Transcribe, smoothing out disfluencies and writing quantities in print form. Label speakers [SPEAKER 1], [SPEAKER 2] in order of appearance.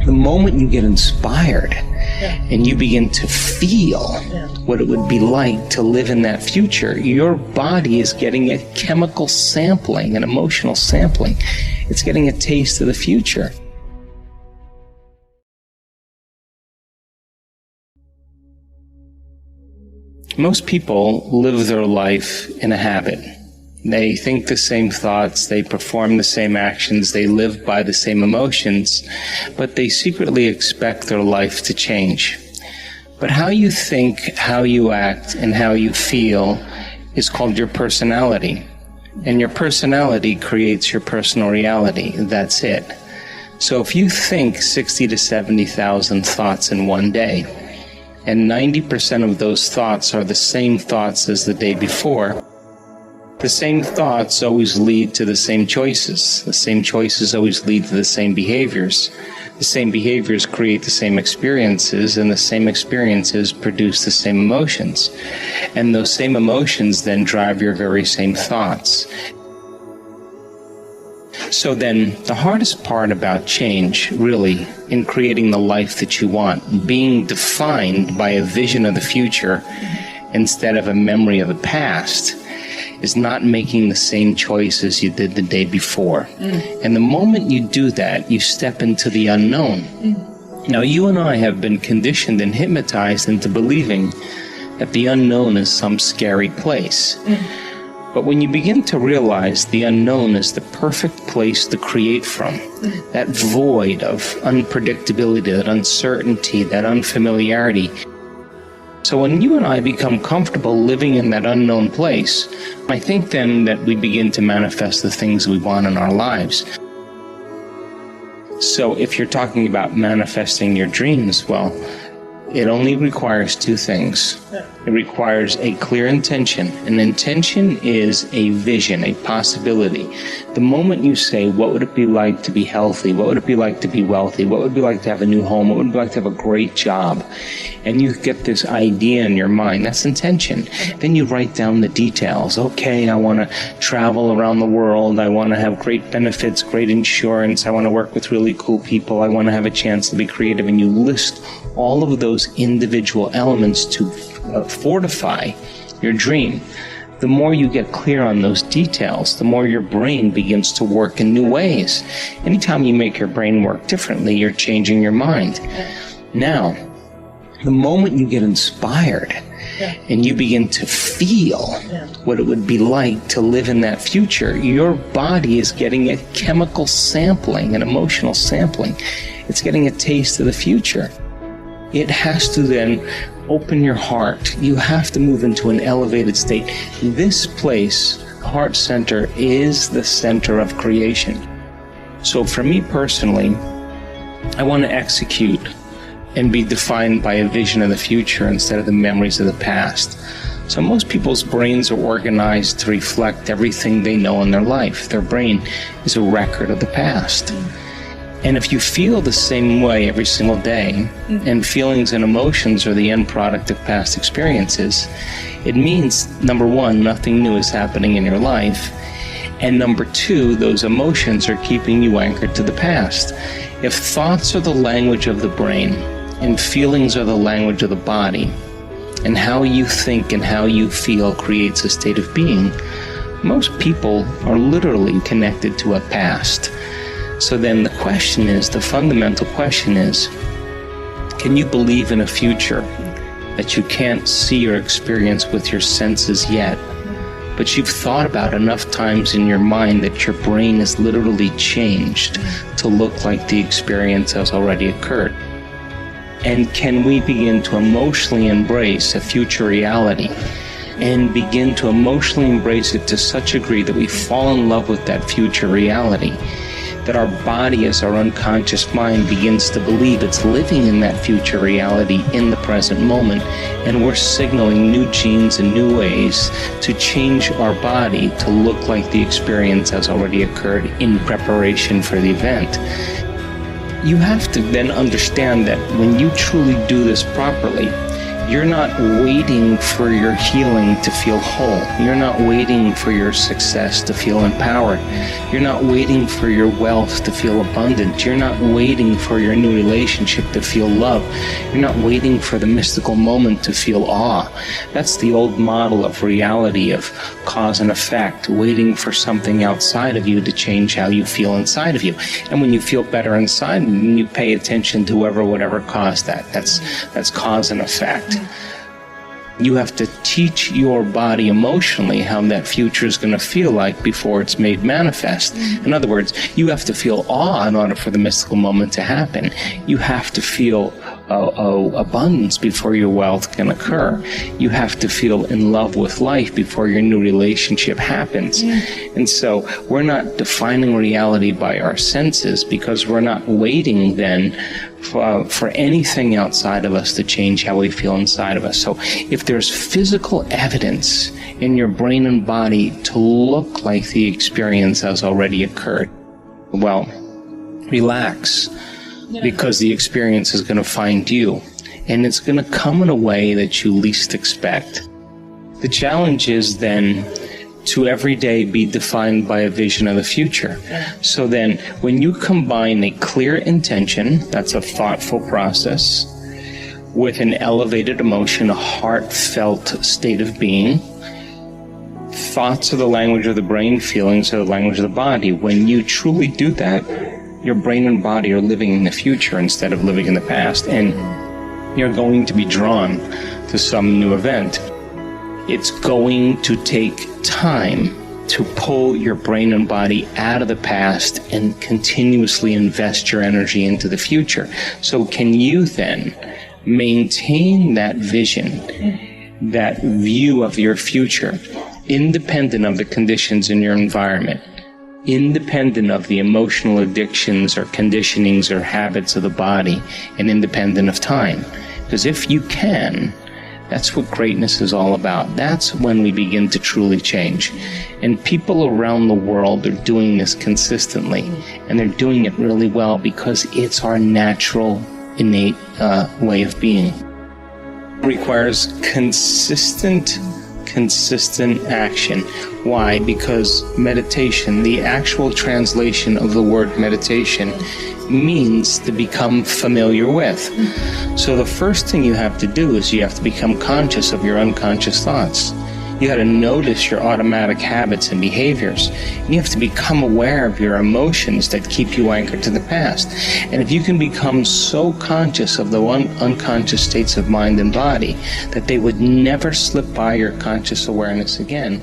[SPEAKER 1] The moment you get inspired and you begin to feel what it would be like to live in that future, your body is getting a chemical sampling, an emotional sampling. It's getting a taste of the future. Most people live their life in a habit. They think the same thoughts, they perform the same actions, they live by the same emotions, but they secretly expect their life to change. But how you think, how you act, and how you feel is called your personality. And your personality creates your personal reality. That's it. So if you think 60 to 70,000 thoughts in one day, and 90% of those thoughts are the same thoughts as the day before, the same thoughts always lead to the same choices. The same choices always lead to the same behaviors. The same behaviors create the same experiences, and the same experiences produce the same emotions. And those same emotions then drive your very same thoughts. So then, the hardest part about change, really, in creating the life that you want, being defined by a vision of the future instead of a memory of the past, is not making the same choices you did the day before. And the moment you do that, you step into the unknown. Now, you and I have been conditioned and hypnotized into believing that the unknown is some scary place. But when you begin to realize the unknown is the perfect place to create from, that void of unpredictability, that uncertainty, that unfamiliarity. So when you and I become comfortable living in that unknown place, I think then that we begin to manifest the things we want in our lives. So if you're talking about manifesting your dreams, well, it only requires two things. It requires a clear intention. An intention is a vision, a possibility. The moment you say, what would it be like to be healthy? What would it be like to be wealthy? What would it be like to have a new home? What would it be like to have a great job? And you get this idea in your mind, that's intention. Then you write down the details. Okay, I want to travel around the world. I want to have great benefits, great insurance. I want to work with really cool people. I want to have a chance to be creative. And you list all of those individual elements to fortify your dream. The more you get clear on those details, the more your brain begins to work in new ways. Anytime you make your brain work differently, you're changing your mind. Now, the moment you get inspired and you begin to feel what it would be like to live in that future, your body is getting a chemical sampling, an emotional sampling. It's getting a taste of the future. It has to then open your heart. You have to move into an elevated state. This place, heart center, is the center of creation. So for me personally, I want to execute and be defined by a vision of the future instead of the memories of the past. So most people's brains are organized to reflect everything they know in their life. Their brain is a record of the past. And if you feel the same way every single day, and feelings and emotions are the end product of past experiences, it means, number one, nothing new is happening in your life, and number two, those emotions are keeping you anchored to the past. If thoughts are the language of the brain, and feelings are the language of the body, and how you think and how you feel creates a state of being, most people are literally connected to a past. So then the question is, the fundamental question is, can you believe in a future that you can't see or experience with your senses yet, but you've thought about enough times in your mind that your brain is literally changed to look like the experience has already occurred? And can we begin to emotionally embrace a future reality and begin to emotionally embrace it to such a degree that we fall in love with that future reality, that our body, as our unconscious mind, begins to believe it's living in that future reality in the present moment, and we're signaling new genes and new ways to change our body to look like the experience has already occurred in preparation for the event. You have to then understand that when you truly do this properly, You're not waiting for your healing to feel whole. You're not waiting for your success to feel empowered. You're not waiting for your wealth to feel abundant. You're not waiting for your new relationship to feel love. You're not waiting for the mystical moment to feel awe. That's the old model of reality, of cause and effect, waiting for something outside of you to change how you feel inside of you. And when you feel better inside, you pay attention to whatever caused that. That's cause and effect. You have to teach your body emotionally how that future is going to feel like before it's made manifest. In other words, you have to feel awe in order for the mystical moment to happen. You have to feel abundance before your wealth can occur. You have to feel in love with life before your new relationship happens. And so we're not defining reality by our senses, because we're not waiting then for anything outside of us to change how we feel inside of us. So if there's physical evidence in your brain and body to look like the experience has already occurred, well, relax, because the experience is going to find you, and it's going to come in a way that you least expect. The challenge is then to every day be defined by a vision of the future. So then, when you combine a clear intention, that's a thoughtful process, with an elevated emotion, a heartfelt state of being, thoughts are the language of the brain, feelings are the language of the body. When you truly do that, your brain and body are living in the future instead of living in the past, and you're going to be drawn to some new event. It's going to take time to pull your brain and body out of the past and continuously invest your energy into the future. So can you then maintain that vision, that view of your future, independent of the conditions in your environment, independent of the emotional addictions or conditionings or habits of the body, and independent of time? Because if you can, that's what greatness is all about. That's when we begin to truly change. And people around the world are doing this consistently, and they're doing it really well because it's our natural, innate way of being. It requires consistent action. Why? Because meditation, the actual translation of the word meditation, means to become familiar with. So the first thing you have to do is you have to become conscious of your unconscious thoughts. You got to notice your automatic habits and behaviors. And you have to become aware of your emotions that keep you anchored to the past. And if you can become so conscious of the unconscious states of mind and body that they would never slip by your conscious awareness again,